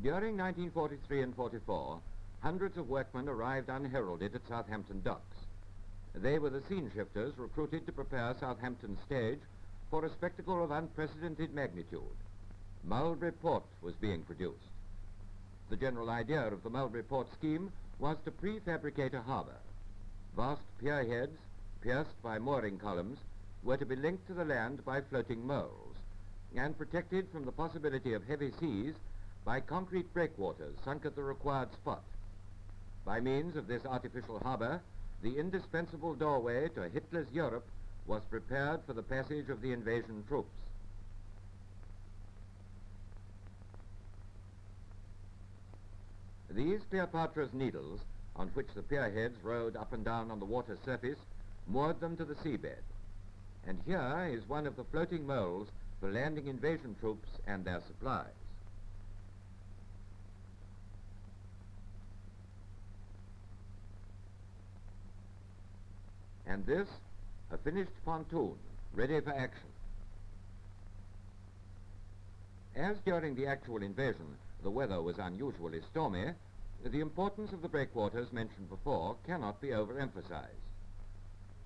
During 1943 and 44, hundreds of workmen arrived unheralded at Southampton Docks. They were the scene shifters recruited to prepare Southampton's stage for a spectacle of unprecedented magnitude. Mulberry Port was being produced. The general idea of the Mulberry Port scheme was to prefabricate a harbour. Vast pierheads, pierced by mooring columns, were to be linked to the land by floating moles and protected from the possibility of heavy seas by concrete breakwaters sunk at the required spot. By means of this artificial harbour, the indispensable doorway to Hitler's Europe was prepared for the passage of the invasion troops. These Cleopatra's needles, on which the pierheads rode up and down on the water's surface, moored them to the seabed. And here is one of the floating moles for landing invasion troops and their supplies. And this, a finished pontoon, ready for action. As during the actual invasion, the weather was unusually stormy, the importance of the breakwaters mentioned before cannot be overemphasized.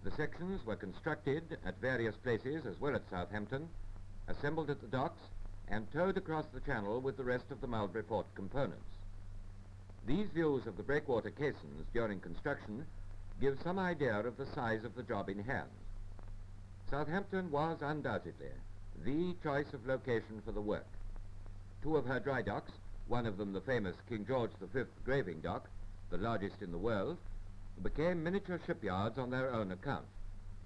The sections were constructed at various places as well at Southampton, assembled at the docks, and towed across the channel with the rest of the Mulberry Port components. These views of the breakwater caissons during construction give some idea of the size of the job in hand. Southampton was undoubtedly the choice of location for the work. Two of her dry docks, one of them the famous King George V graving dock, the largest in the world, became miniature shipyards on their own account,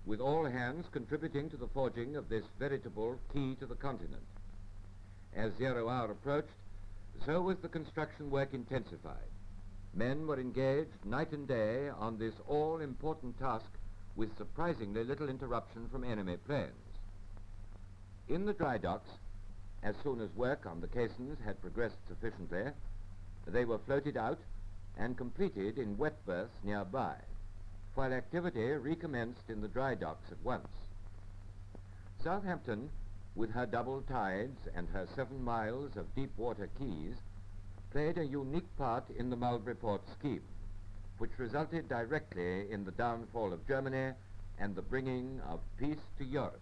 with all hands contributing to the forging of this veritable key to the continent. As 0 hour approached, so was the construction work intensified. Men were engaged night and day on this all-important task with surprisingly little interruption from enemy planes. In the dry docks, as soon as work on the caissons had progressed sufficiently, they were floated out and completed in wet berths nearby, while activity recommenced in the dry docks at once. Southampton, with her double tides and her 7 miles of deep water quays, played a unique part in the Mulberry Port scheme, which resulted directly in the downfall of Germany and the bringing of peace to Europe.